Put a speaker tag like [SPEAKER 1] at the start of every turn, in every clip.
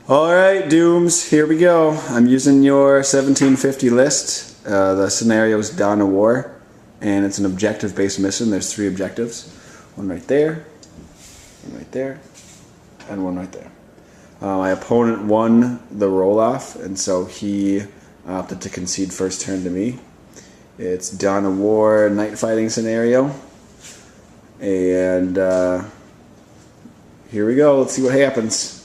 [SPEAKER 1] Alright, Dooms, here we go. I'm using your 1750 list. The scenario is Dawn of War, and it's an objective-based mission. There's 3 objectives. One right there, and one right there. My opponent won the roll-off, and so he opted to concede first turn to me. It's Dawn of War night fighting scenario, and here we go. Let's see what happens.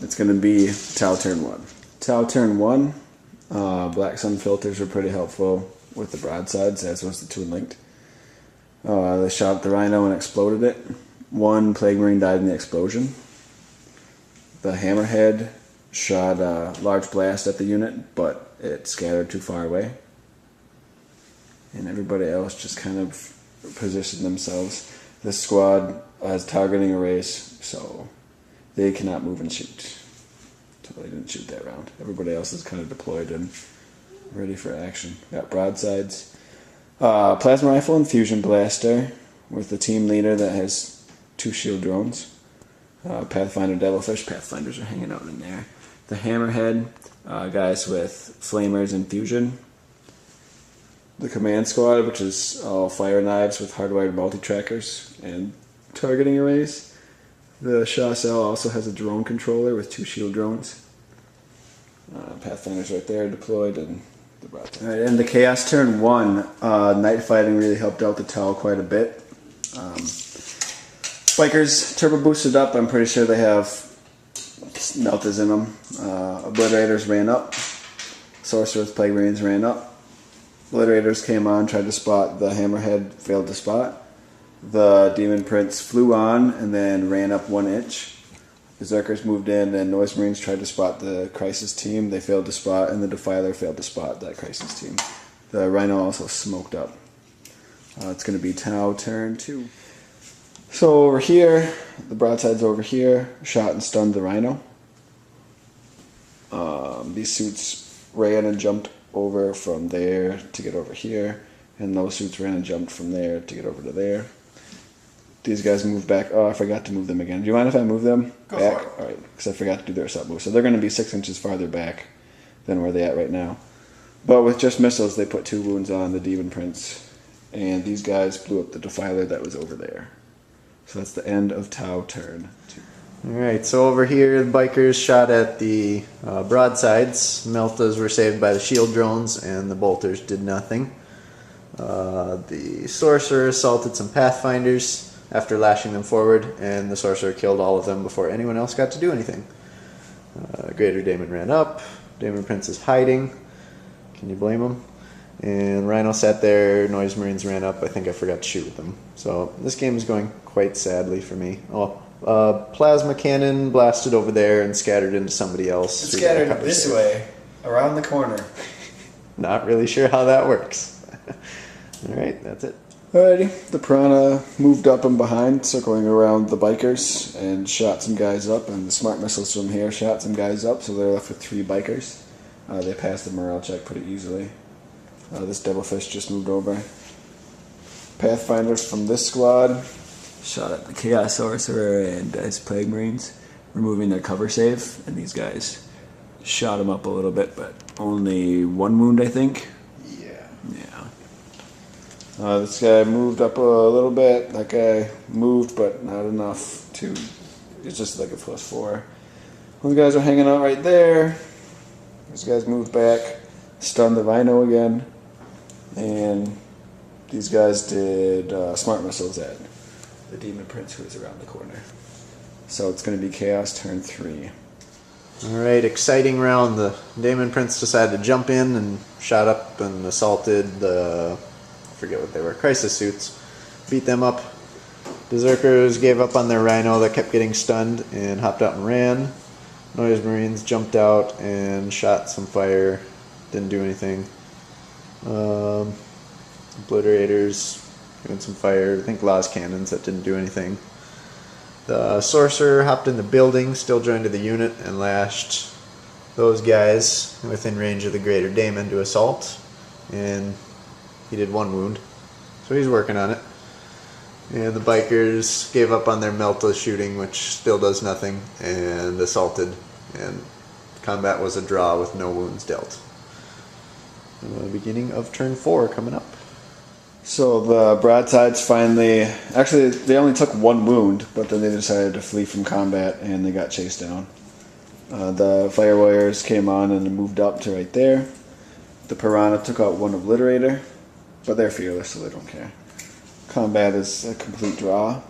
[SPEAKER 1] It's going to be Tau turn 1. Tau turn 1, Black Sun filters were pretty helpful with the broadsides, as was the Twin Linked. They shot the Rhino and exploded it. 1 Plague Marine died in the explosion. The Hammerhead shot a large blast at the unit, but it scattered too far away. And everybody else just kind of positioned themselves. This squad has targeting arrays, so they cannot move and shoot. So they didn't shoot that round. Everybody else is kind of deployed and ready for action. Got broadsides. Plasma rifle and fusion blaster with the team leader that has 2 shield drones. Pathfinder Devilfish. Pathfinders are hanging out in there. The Hammerhead, guys with flamers and fusion. The command squad, which is all fire knives with hardwired multi-trackers and targeting arrays. The Shaw cell also has a drone controller with 2 shield drones. Pathfinder's right there deployed, and the broadside. Alright, and the Chaos turn 1, night fighting really helped out the Tau quite a bit. Bikers turbo boosted up. I'm pretty sure they have meltas in them. Obliterators ran up. Sorcerers, Plague Marines ran up. Obliterators came on, tried to spot. The Hammerhead failed to spot. The Demon Prince flew on and then ran up 1 inch. Berserkers moved in, and Noise Marines tried to spot the Crisis team. They failed to spot, and the Defiler failed to spot that Crisis team. The Rhino also smoked up. It's going to be Tau turn 2. So over here, the broadside's over here, shot and stunned the Rhino. These suits ran and jumped over from there to get over here, and those suits ran and jumped from there to get over to there. These guys moved back. Oh, I forgot to move them again. Do you mind if I move them back?
[SPEAKER 2] For it.
[SPEAKER 1] Alright, because I forgot to do their sub move. So they're going to be 6 inches farther back than where they're at right now. But with just missiles, they put 2 wounds on the Demon Prince, and these guys blew up the Defiler that was over there. So that's the end of Tau turn 2.
[SPEAKER 3] Alright, so over here the bikers shot at the broadsides. Meltas were saved by the shield drones, and the bolters did nothing. The sorcerer assaulted some pathfinders after lashing them forward, and the sorcerer killed all of them before anyone else got to do anything. Greater Daemon ran up. Daemon Prince is hiding. Can you blame him? And Rhino sat there. Noise Marines ran up. I think I forgot to shoot with them. So this game is going quite sadly for me. Plasma cannon blasted over there and scattered into somebody else.
[SPEAKER 2] It's scattered this way, around the corner.
[SPEAKER 3] Not really sure how that works. Alright, that's it.
[SPEAKER 1] Alrighty, the Piranha moved up and behind, circling around the bikers, and shot some guys up, and the smart missiles from here shot some guys up, so they're left with 3 bikers. They passed the morale check pretty easily. This Devilfish just moved over. Pathfinders from this squad shot at the Chaos Sorcerer and his Plague Marines, removing their cover save, and these guys shot him up a little bit, but only 1 wound, I think.
[SPEAKER 2] Yeah.
[SPEAKER 1] This guy moved up a little bit. That guy moved, but not enough to. It's just like a +4. Those guys are hanging out right there. These guys moved back, stunned the Rhino again, and these guys did smart missiles at the Demon Prince, who is around the corner. So it's going to be Chaos turn 3.
[SPEAKER 3] Alright, exciting round. The Demon Prince decided to jump in and shot up and assaulted the, I forget what they were, Crisis suits. Beat them up. Berserkers gave up on their Rhino that kept getting stunned and hopped out and ran. Noise Marines jumped out and shot some fire. Didn't do anything. Obliterators doing some fire. I think Law's cannons that didn't do anything. The sorcerer hopped in the building, still joined to the unit, and lashed those guys within range of the Greater Daemon to assault, and he did 1 wound, so he's working on it. And the bikers gave up on their Melta shooting, which still does nothing, and assaulted and combat was a draw with no wounds dealt. Beginning of turn 4 coming up.
[SPEAKER 1] So the broadsides finally, actually they only took 1 wound, but then they decided to flee from combat and they got chased down. The fire warriors came on and moved up to right there. The piranha took out 1 obliterator, but they're fearless, so they don't care. Combat is a complete draw.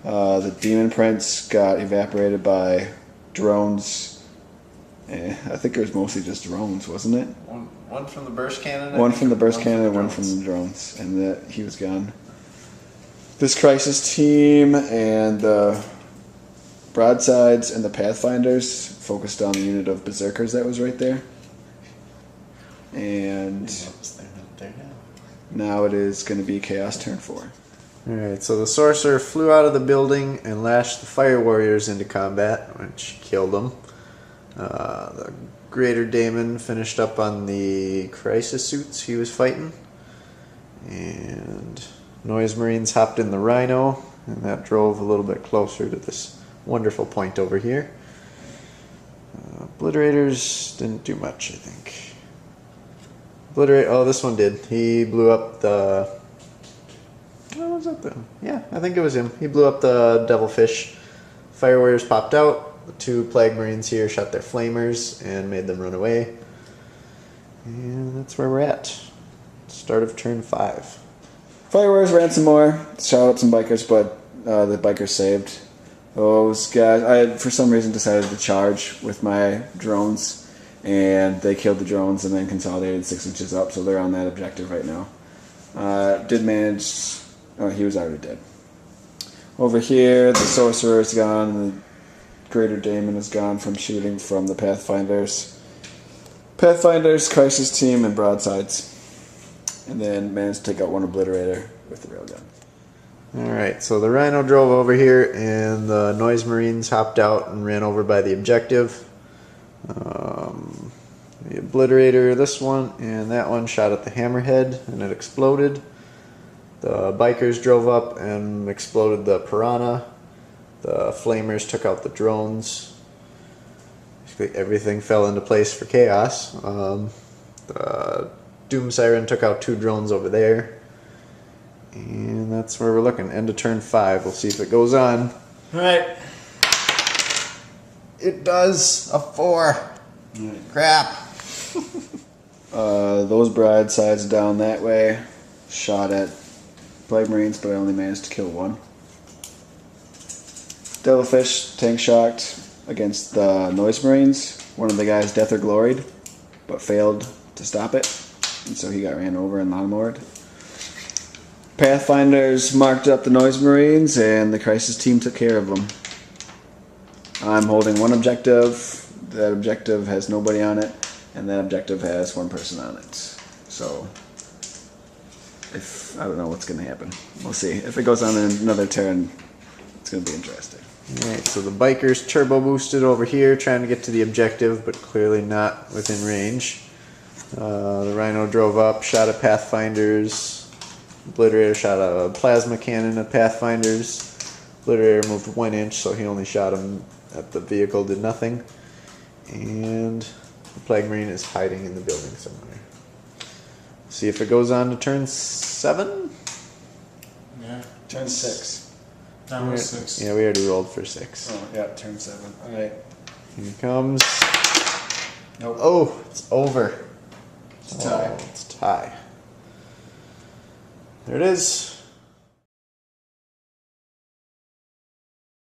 [SPEAKER 1] The demon prince got evaporated by drones. I think it was mostly just drones, wasn't it?
[SPEAKER 3] One from the burst cannon.
[SPEAKER 1] One from the burst cannon and 1 from the drones, and he was gone. This crisis team and the broadsides and the pathfinders focused on the unit of berserkers that was right there. And now it is going to be chaos turn 4.
[SPEAKER 3] Alright, so the sorcerer flew out of the building and lashed the fire warriors into combat, which killed them. The greater daemon finished up on the crisis suits he was fighting. And noise marines hopped in the rhino, and that drove a little bit closer to this wonderful point over here. Obliterators didn't do much, I think. Oh, this one did. He blew up the... What was that then? Yeah, I think it was him. He blew up the devilfish. Fire warriors popped out. The 2 plague marines here shot their flamers and made them run away. And that's where we're at. Start of turn 5.
[SPEAKER 1] Fire warriors ran some more, shot out some bikers, but the bikers saved. Those guys, I for some reason decided to charge with my drones, and they killed the drones and then consolidated 6 inches up, so they're on that objective right now. Did manage... Oh, he was already dead. Over here, the sorcerer is gone, and the greater daemon is gone from shooting from the pathfinders. Pathfinders, crisis team, and broadsides. And then managed to take out 1 obliterator with the railgun.
[SPEAKER 3] Alright, so the rhino drove over here, and the noise marines hopped out and ran over by the objective. The obliterator, this one, and that one shot at the hammerhead, and it exploded. The bikers drove up and exploded the piranha. The flamers took out the drones. Basically everything fell into place for chaos. The doom siren took out 2 drones over there. And that's where we're looking. End of turn 5. We'll see if it goes on.
[SPEAKER 2] Alright.
[SPEAKER 3] It does. A 4. Crap.
[SPEAKER 1] Those broadsides down that way shot at plague marines, but I only managed to kill 1. Devilfish tank shocked against the noise marines. One of the guys death or gloried, but failed to stop it, and so he got ran over and lawnmowered. Pathfinders marked up the noise marines, and the crisis team took care of them. I'm holding 1 objective. That objective has nobody on it, and that objective has 1 person on it. So, I don't know what's going to happen. We'll see. If it goes on in another turn, it's going to be interesting.
[SPEAKER 3] Alright, so the bikers turbo boosted over here, trying to get to the objective, but clearly not within range. The rhino drove up, shot at pathfinders. Obliterator shot a plasma cannon at pathfinders. Obliterator moved 1 inch, so he only shot him at the vehicle, did nothing. And the plague marine is hiding in the building somewhere. See if it goes on to turn 7?
[SPEAKER 2] Yeah. Turn 6. That
[SPEAKER 3] We're-
[SPEAKER 2] was 6.
[SPEAKER 3] Yeah, we already rolled for 6.
[SPEAKER 2] Oh, yeah, turn 7. Alright.
[SPEAKER 3] Here it comes.
[SPEAKER 2] Nope.
[SPEAKER 3] Oh, it's over.
[SPEAKER 2] It's a tie.
[SPEAKER 3] Oh, it's a tie. There it is.